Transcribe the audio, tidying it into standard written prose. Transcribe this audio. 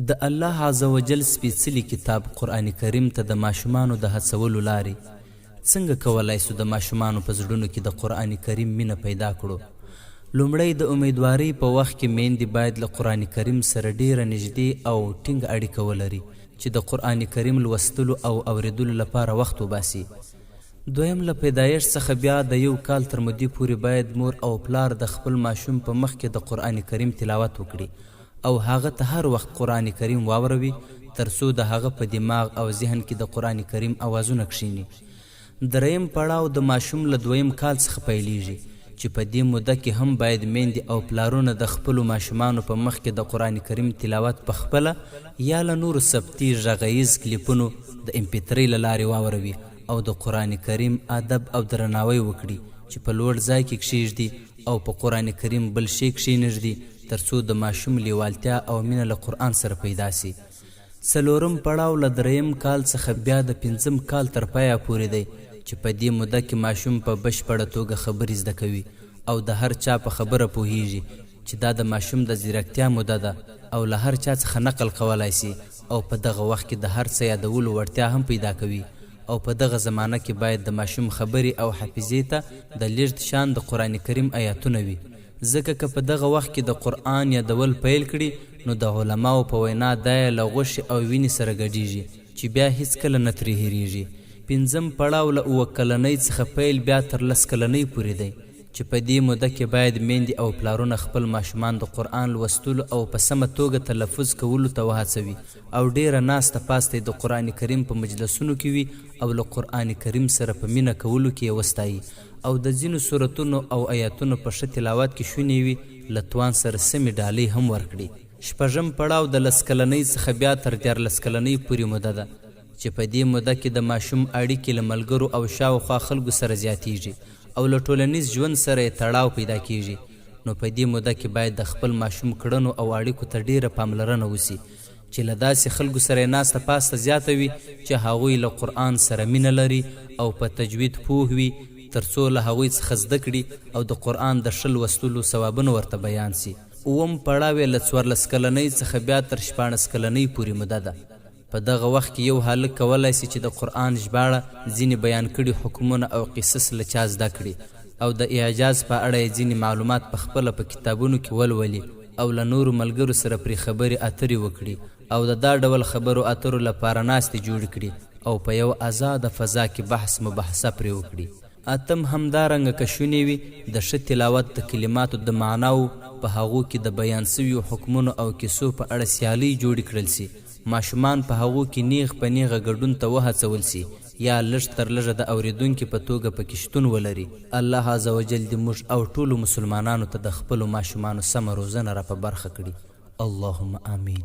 د الله عزوجل سپیڅلی کتاب قرآن کریم ته د ماشومانو د هڅولو لارې څنګه کولای سو د ماشومانو په زړونو کې د قرآن کریم مینه پیدا کړو؟ لومړی د امیدوارۍ په وخت کې میندې باید له قرآن کریم سره ډیره نږدې او ټینګ اړیکه ولري چې د قرآن کریم لوستلو او اوریدلو لپاره وخت وباسي. دویم، له پیدایښت څخه بیا د یو کال تر مودې پورې باید مور او پلار د خپل ماشوم په مخ کې د قرآن کریم تلاوت وکړي او هغه ته هر وخت قرآن کریم واوروي ترڅو د هغه په دماغ او ذهن کې د قرآن کریم اوازونه کښیني. دریم پړاو د ماشوم له دویم کال څخه پیلیږي چې په دې موده کې هم باید میندې او پلارونه د خپلو ماشومانو په مخ کې د قرآن کریم تلاوت په خپله یا له نورو ثبتي غږیز کلیپونو د MP3 له لارې واوروي او د قرآن کریم ادب او درناوی وکړي چې په لوړ ځای کې کښیږدي او په قرآن کریم بل شی کښینږدي ترڅو د ماشوم لیوالتیا او مینه له قرآن سره پیدا سي. څلورم پړاو له دریم کال څخه بیا د پنځم کال تر پایه پورې دی چې په دې موده کې ماشوم په بشپړه توګه خبرې زده کوي او د هر چا په خبره پوهیږي چې دا د ماشوم د ځیرکتیا موده ده او له هر چا څخه نقل کولای سي او په دغه وخت کې د هر څه یادولو وړتیا هم پیدا کوي او په دغه زمانه کې باید د ماشوم خبرې او حافظې ته د لیږد شان د قرآن کریم آیاتونه وي، ځکه که په دغه وخت کې د قرآن یادول پیل کړي نو د علماو په وینا دا یې له غوښې او وینې سره ګډیږي چې بیا هیڅکله نه ترې هېرېږي. پنځم پړاو له 7 کلنۍ څخه پیل بیا تر 10 کلنۍ پورې دی چې په دې موده کې باید میندې او پلارونه خپل ماشومان د قرآن لوستلو او په سمه توګه تلفظ کولو ته وهڅوي او ډیره ناسته پاسته د قرآن کریم په مجلسونو کې وي او له قرآن کریم سره په مینه کولو کې یې وستایي او د ځینو سورتونو او آیاتونو په ښه تلاوت کې شونې وي له توان سره سمې ډالۍ هم ورکړي. شپږم پړاو د 10 کلنۍ څخه بیا تر 14 کلنۍ پورې موده ده چې په دې موده کې د ماشوم اړیکې له ملګرو او شاوخوا خلکو سره زیاتیږي او له ټولنیز ژوند سره یې تړاو پیدا کیږي. نو په دې موده کې باید د خپل ماشوم کړنو او اړیکو ته ډیره پاملرنه وسي چې له داسې خلکو سره یې ناسته پاسته زیاته وي چې هغوی له قرآن سره مینه لري او په تجوید پوه وي ترڅو له هغوی څخه زده کړي او د قرآن د ښه لوستلو ثوابونه ورته بیان سي. اووم پړاو یې له 14 کلنۍ څخه بیا تر 16 کلنۍ پورې موده ده. په دغه وخت کې یو هلک کولی سي چې د قرآن ژباړه ځینې بیان کړي حکمونه او قصص له چا زده کړي او د اعجاز په اړه یې ځینې معلومات په خپله په کتابونو کې ولولي او له نورو ملګرو سره پرې خبرې اترې وکړي او د دا ډول خبرو اترو لپاره ناستې جوړې کړي او په یو آزاده فضا کې بحث مباحثه پرې وکړي. اتم همدارنګه که شونې وي د ښه تلاوت د کلماتو د معناو په هغو کې د بیان سویو حکمونو او کیسو په اړه سیالۍ جوړې کړل سي، ماشومان په هغو کې نیغ په نیغه ګډون ته وهڅول سي یا لږ تر لږه د اورېدونکي په توګه پکې شتون ولري. الله عزوجل دې موږ او ټولو مسلمانانو ته د خپلو ماشومانو سمه روزنه را په برخه کړي. اللهم آمین.